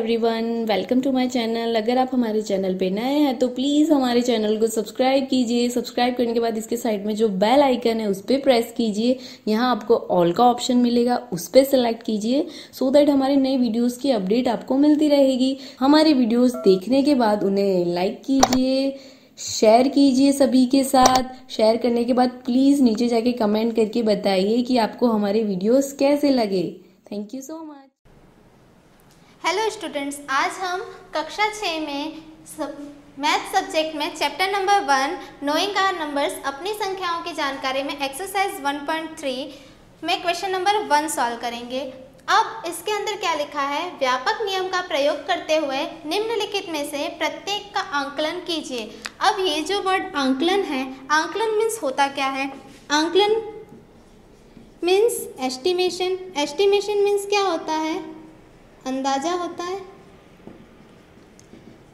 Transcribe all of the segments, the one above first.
Everyone, welcome to my channel. अगर आप हमारे चैनल पे नए हैं तो प्लीज़ हमारे चैनल को सब्सक्राइब कीजिए। सब्सक्राइब करने के बाद इसके साइड में जो बेल आइकन है उस पर प्रेस कीजिए। यहाँ आपको ऑल का ऑप्शन मिलेगा, उस पर सेलेक्ट कीजिए सो दैट हमारे नए वीडियोस की अपडेट आपको मिलती रहेगी। हमारे वीडियोस देखने के बाद उन्हें लाइक कीजिए, शेयर कीजिए सभी के साथ। शेयर करने के बाद प्लीज़ नीचे जाके कमेंट करके बताइए कि आपको हमारे वीडियोस कैसे लगे। Thank you so much. Hello students, आज हम कक्षा 6 में मैथ सब्जेक्ट में chapter number 1 knowing our numbers अपनी संख्याओं की जानकारी में एक्सरसाइज 1.3 में क्वेश्चन नंबर 1 सॉल्व करेंगे। अब इसके अंदर क्या लिखा है, व्यापक नियम का प्रयोग करते हुए निम्नलिखित में से प्रत्येक का आंकलन कीजिए। अब ये जो वर्ड आंकलन है, आंकलन मीन्स होता क्या है? आंकलन मीन्स एस्टिमेशन। एस्टिमेशन मीन्स क्या होता है? अंदाजा होता है।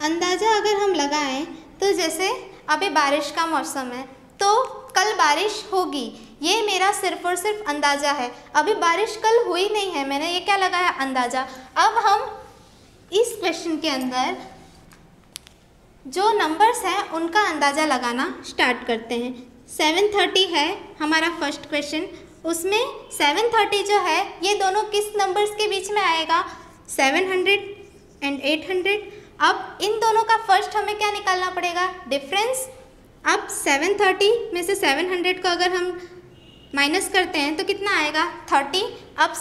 अंदाजा अगर हम लगाएं तो जैसे अभी बारिश का मौसम है तो कल बारिश होगी, ये मेरा सिर्फ और सिर्फ अंदाजा है। अभी बारिश कल हुई नहीं है, मैंने ये क्या लगाया? अंदाजा। अब हम इस क्वेश्चन के अंदर जो नंबर्स हैं उनका अंदाजा लगाना स्टार्ट करते हैं। 730 है हमारा फर्स्ट क्वेश्चन, उसमें 730 जो है ये दोनों किस नंबर्स के बीच में आएगा? 700 एंड 800। अब इन दोनों का फर्स्ट हमें क्या निकालना पड़ेगा? डिफरेंस। अब 730 में से 700 को अगर हम माइनस करते हैं तो कितना आएगा? 30। अब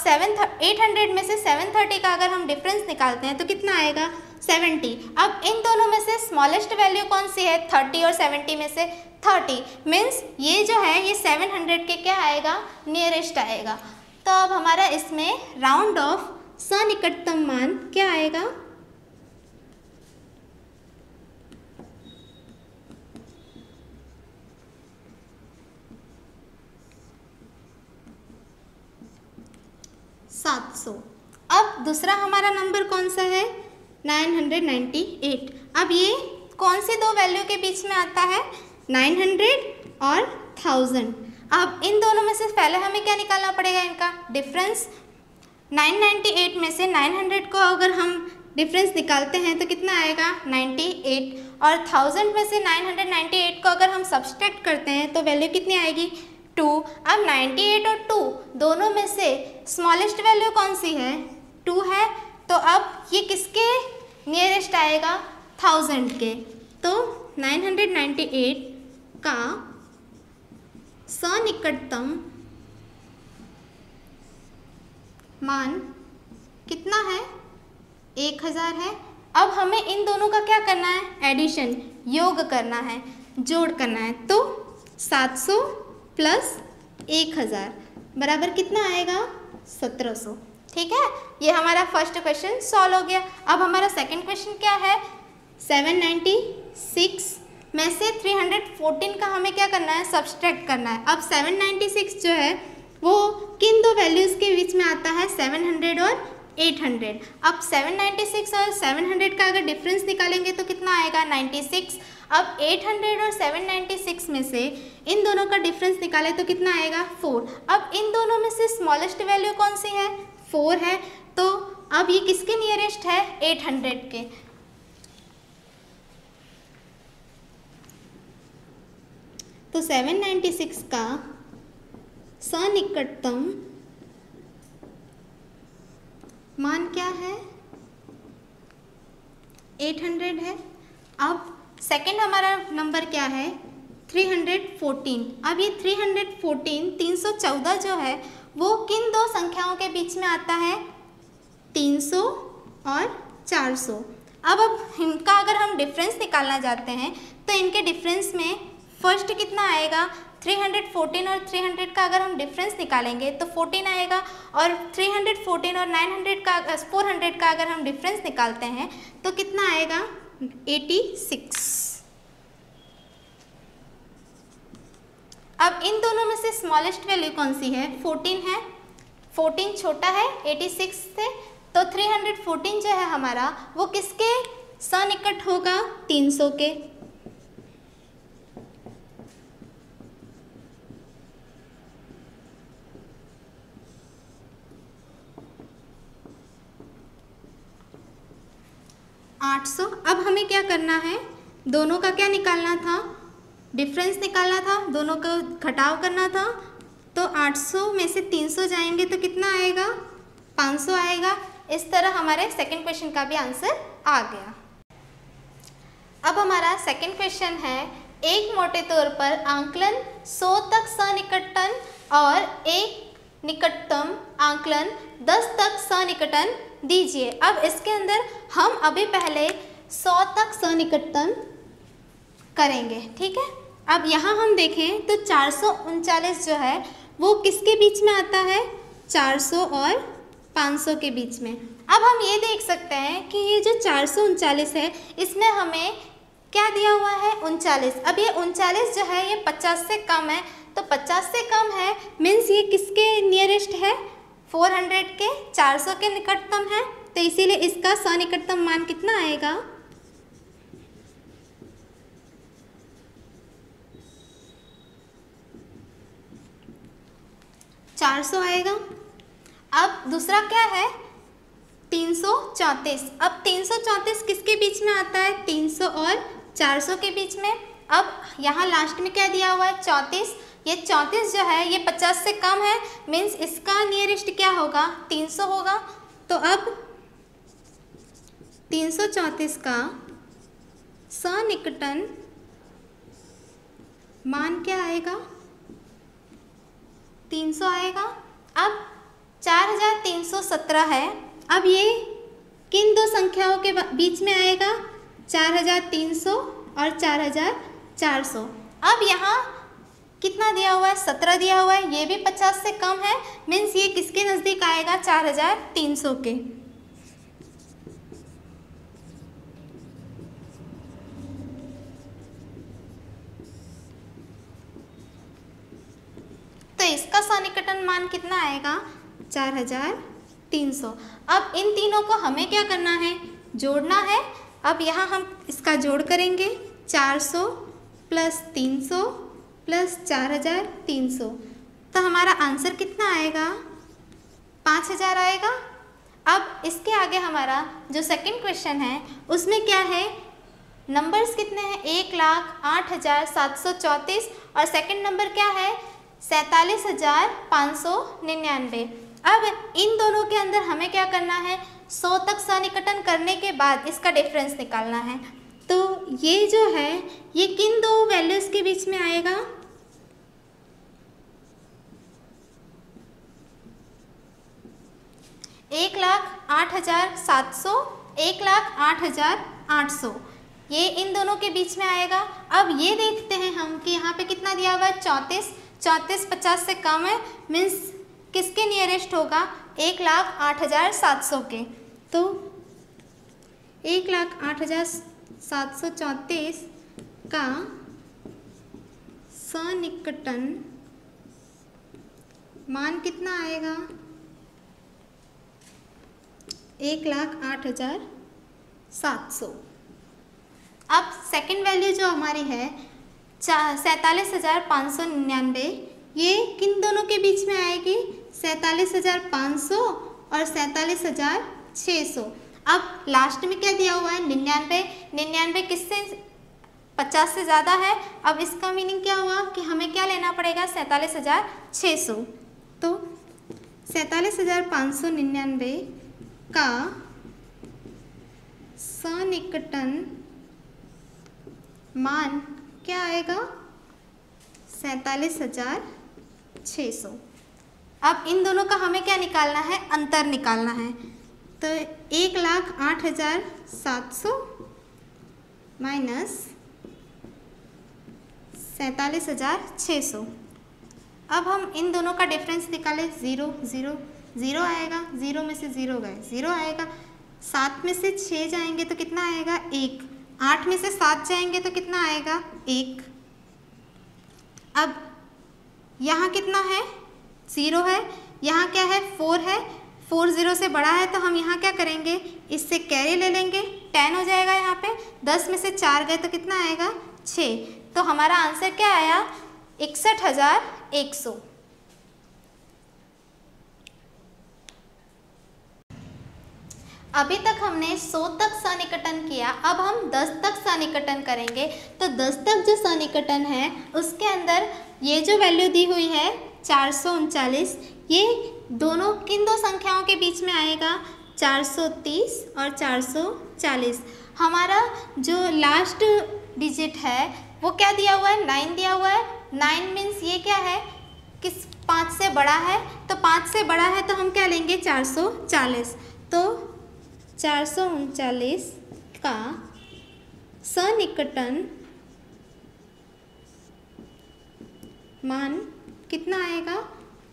800 में से 730 का अगर हम डिफरेंस निकालते हैं तो कितना आएगा? 70। अब इन दोनों में से स्मॉलेस्ट वैल्यू कौन सी है? 30 और 70 में से 30 मीन्स ये जो है ये 700 के क्या आएगा? नियरेस्ट आएगा। तो अब हमारा इसमें राउंड ऑफ सन्निकटतम मान क्या आएगा? $700। अब दूसरा हमारा नंबर कौन सा है? 998। अब ये कौन सी दो वैल्यू के बीच में आता है? 900 और 1000। अब इन दोनों में से पहले हमें क्या निकालना पड़ेगा? इनका डिफरेंस। 998 में से 900 को अगर हम डिफरेंस निकालते हैं तो कितना आएगा? 98। और 1000 में से 998 को अगर हम सब्सट्रैक्ट करते हैं तो वैल्यू कितनी आएगी? 2। अब 98 और 2 दोनों में से स्मॉलेस्ट वैल्यू कौन सी है? 2 है। तो अब ये किसके नियरेस्ट आएगा? 1000 के। तो 998 का सन्निकटतम मान कितना है? 1000 है। अब हमें इन दोनों का क्या करना है? एडिशन, योग करना है, जोड़ करना है। तो 700 प्लस 1000 बराबर कितना आएगा? 1700। ठीक है, ये हमारा फर्स्ट क्वेश्चन सॉल्व हो गया। अब हमारा सेकंड क्वेश्चन क्या है? 796 में से 314 का हमें क्या करना है? सब्सट्रैक्ट करना है। अब 796 जो है वो किन दो वैल्यूज़ के बीच में आता है? 700 और 800। अब 796 और 700 का अगर डिफरेंस निकालेंगे तो कितना आएगा? 96। अब 800 और 796 में से इन दोनों का डिफरेंस निकाले तो कितना आएगा? 4। अब इन दोनों में से स्मॉलेस्ट वैल्यू कौन सी है? 4 है। तो अब ये किसके नियरेस्ट है? 800 के। तो 796 का सन्निकटतम मान क्या है? 800 है। अब सेकंड हमारा नंबर क्या है? 314। अब ये 314 जो है वो किन दो संख्याओं के बीच में आता है? 300 और 400। अब इनका अगर हम डिफरेंस निकालना चाहते हैं तो इनके डिफरेंस में फर्स्ट कितना आएगा? 314 और 300 का अगर हम डिफरेंस निकालेंगे तो 14 आएगा। और 314 और 400 का अगर हम डिफरेंस निकालते हैं तो कितना आएगा? 86। अब इन दोनों में से स्मॉलेस्ट वैल्यू कौन सी है? 14 है। 14 छोटा है 86 से, तो 314 जो है हमारा वो किसके सन्निकट होगा? 300 के। 800। अब हमें क्या करना है, दोनों का क्या निकालना था, डिफरेंस निकालना था, दोनों का घटाव करना था। तो 800 में से 300 जाएंगे तो कितना आएगा, 500 आएगा। इस तरह हमारे सेकंड क्वेश्चन का भी आंसर आ गया। अब हमारा सेकंड क्वेश्चन है, एक मोटे तौर पर आंकलन 100 तक सन्निकटन और एक निकटतम आंकलन 10 तक सन्निकटन दीजिए। अब इसके अंदर हम अभी पहले 100 तक सन्निकटन करेंगे, ठीक है। अब यहाँ हम देखें तो 439 जो है वो किसके बीच में आता है, 400 और 500 के बीच में। अब हम ये देख सकते हैं कि ये जो 439 है इसमें हमें क्या दिया हुआ है, 39। अब ये 39 जो है ये 50 से कम है, तो 50 से कम है मीन्स ये किसके नियरेस्ट है, 400 के, 400 के निकटतम है। तो इसीलिए इसका सन्निकटतम मान कितना आएगा, 400 आएगा। अब दूसरा क्या है, 334। अब 334 किसके बीच में आता है, 300 और 400 के बीच में। अब यहाँ लास्ट में क्या दिया हुआ है, 34। ये 34 जो है ये 50 से कम है मीन्स इसका नियरेस्ट क्या होगा, 300 होगा। तो अब 334 का सन्निकटन मान क्या आएगा, 300 आएगा। अब 4317 है, अब ये किन दो संख्याओं के बीच में आएगा, 4300 और 4400। अब यहाँ कितना दिया हुआ है, 17 दिया हुआ है, ये भी 50 से कम है मीन्स ये किसके नज़दीक आएगा, 4300 के। तो इसका सन्निकटन मान कितना आएगा, 4300। अब इन तीनों को हमें क्या करना है, जोड़ना है। अब यहाँ हम इसका जोड़ करेंगे, 400 + 300 + 4300। तो हमारा आंसर कितना आएगा, 5000 आएगा। अब इसके आगे हमारा जो सेकंड क्वेश्चन है उसमें क्या है, नंबर्स कितने हैं, 1,08,734 और सेकंड नंबर क्या है, 47,599। अब इन दोनों के अंदर हमें क्या करना है, 100 तक सन्निकटन करने के बाद इसका डिफरेंस निकालना है। तो ये जो है ये किन दो वैल्यूज़ के बीच में आएगा, 1,08,700, 1,08,800, ये इन दोनों के बीच में आएगा। अब ये देखते हैं हम कि यहाँ पे कितना दिया हुआ है, 34। 50 से कम है मीन्स किसके नियरेस्ट होगा, 1,08,700 के। तो 1,08,734 का सन्निकटन मान कितना आएगा, 1,08,700। अब सेकंड वैल्यू जो हमारी है 47,599, ये किन दोनों के बीच में आएगी, 47,500 और 47,600। अब लास्ट में क्या दिया हुआ है, 99। 99 किससे 50 से ज़्यादा है। अब इसका मीनिंग क्या हुआ कि हमें क्या लेना पड़ेगा, 47,600। तो 47,599 का सन्निकटन मान क्या आएगा, 47,600। अब इन दोनों का हमें क्या निकालना है, अंतर निकालना है। तो 1,08,700 माइनस 47,600। अब हम इन दोनों का डिफरेंस निकालें, 0 0 0 आएगा, 0 में से 0 गए, 0 आएगा। 7 में से 6 जाएंगे तो कितना आएगा, 1। 8 में से 7 जाएंगे तो कितना आएगा, 1। अब यहाँ कितना है, 0 है, यहाँ क्या है, 4 है। 4 0 से बड़ा है तो हम यहाँ क्या करेंगे, इससे कैरी ले लेंगे, 10 हो जाएगा यहाँ पे। 10 में से 4 गए तो कितना आएगा, 6। तो हमारा आंसर क्या आया, 61,100। अभी तक हमने 100 तक सन्निकटन किया, अब हम 10 तक सन्निकटन करेंगे। तो 10 तक जो सन्निकटन है उसके अंदर ये जो वैल्यू दी हुई है 439, ये दोनों किन दो संख्याओं के बीच में आएगा, 430 और 440। हमारा जो लास्ट डिजिट है वो क्या दिया हुआ है, 9 दिया हुआ है। 9 मीन्स ये क्या है, किस 5 से बड़ा है, तो 5 से बड़ा है तो हम क्या लेंगे, 440। तो 439 का सन्निकटन मान कितना आएगा,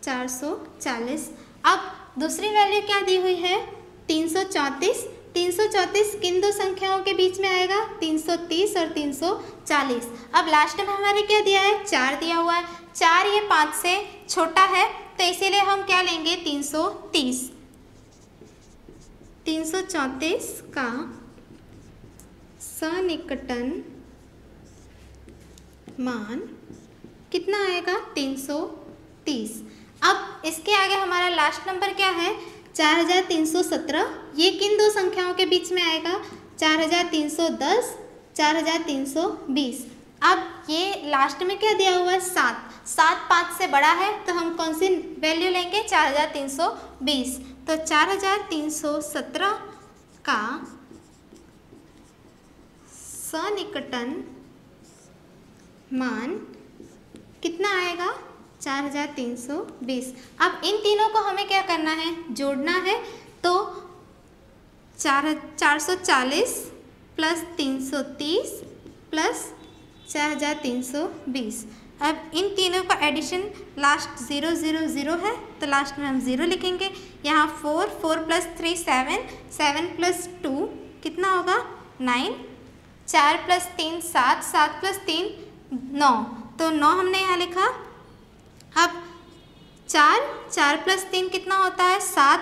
440। अब दूसरी वैल्यू क्या दी हुई है, 334। 334 किन दो संख्याओं के बीच में आएगा, 330 और 340। अब लास्ट में हमारे क्या दिया है, 4 दिया हुआ है। 4 ये 5 से छोटा है तो इसीलिए हम क्या लेंगे, 330। 334 का सन्निकटन मान कितना आएगा, 330। अब इसके आगे हमारा लास्ट नंबर क्या है, 4317। ये किन दो संख्याओं के बीच में आएगा, 4310, 4320। अब ये लास्ट में क्या दिया हुआ है, 7। 7 5 से बड़ा है तो हम कौन सी वैल्यू लेंगे, 4320। तो 4317 का सन्निकटन मान कितना आएगा, 4320। अब इन तीनों को हमें क्या करना है, जोड़ना है। तो 440 प्लस 330 प्लस 4320। अब इन तीनों का एडिशन लास्ट 0 0 0 है तो लास्ट में हम 0 लिखेंगे। यहाँ 4 4 प्लस 3 7 7 प्लस 2 कितना होगा, 9। 4 प्लस 3 7 7 प्लस 3 9, तो 9 हमने यहाँ लिखा। अब 4 प्लस 3 कितना होता है, 7।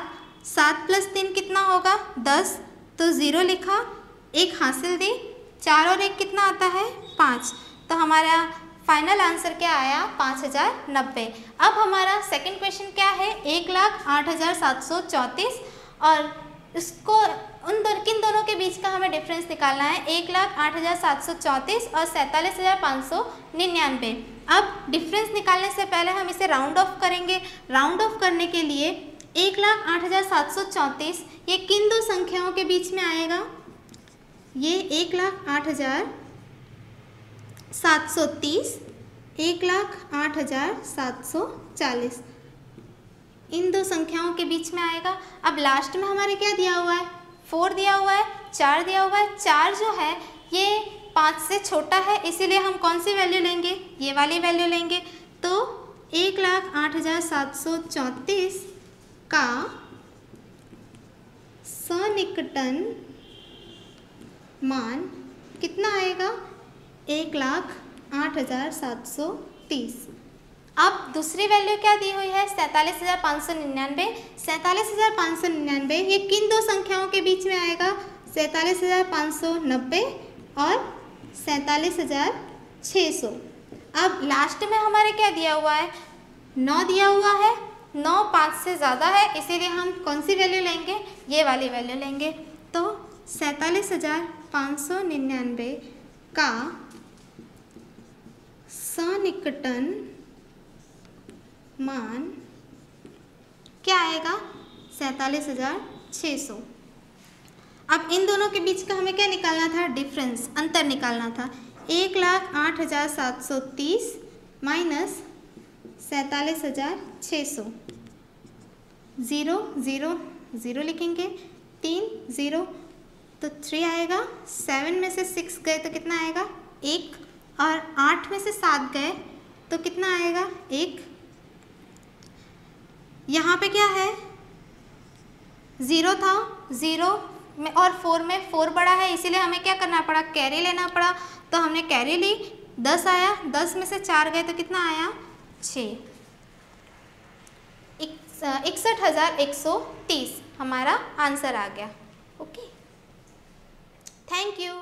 7 प्लस 3 कितना होगा, 10, तो 0 लिखा। 1 हासिल दी। 4 और 1 कितना आता है, 5। तो हमारा फाइनल आंसर क्या आया, 5090। अब हमारा सेकंड क्वेश्चन क्या है, 1,08,734 और इसको किन दोनों के बीच का हमें डिफरेंस निकालना है, 1,08,734 और 47,599। अब डिफरेंस निकालने से पहले हम इसे राउंड ऑफ करेंगे। राउंड ऑफ करने के लिए 1,08,734 ये किन दो संख्याओं के बीच में आएगा, ये 1,08,730, 1,08,740 इन दो संख्याओं के बीच में आएगा। अब लास्ट में हमारे क्या दिया हुआ है, 4 दिया हुआ है, 4 दिया हुआ है। 4 जो है ये 5 से छोटा है, इसीलिए हम कौन सी वैल्यू लेंगे, ये वाली वैल्यू लेंगे। तो 1,08,734 का सन्निकटन मान कितना आएगा, 1,08,730। अब दूसरी वैल्यू क्या दी हुई है, 47,599। 47,599 ये किन दो संख्याओं के बीच में आएगा, 47,590 और 47,600। अब लास्ट में हमारे क्या दिया हुआ है, 9 दिया हुआ है। 9 5 से ज़्यादा है, इसीलिए हम कौन सी वैल्यू लेंगे, ये वाली वैल्यू लेंगे। तो 47,599 का सन्निकटन मान क्या आएगा, 47,600। अब इन दोनों के बीच का हमें क्या निकालना था, डिफरेंस, अंतर निकालना था। 1,08,730 माइनस 47,600, 0 0 0 लिखेंगे। 3 0 तो 3 आएगा। 7 में से 6 गए तो कितना आएगा, 1। और 8 में से 7 गए तो कितना आएगा, 1। यहाँ पे क्या है, 0 था, 0 में और 4 में 4 बड़ा है, इसीलिए हमें क्या करना पड़ा, कैरी लेना पड़ा। तो हमने कैरी ली, 10 आया। 10 में से 4 गए तो कितना आया, 6। 61,130 हमारा आंसर आ गया। Okay, thank you.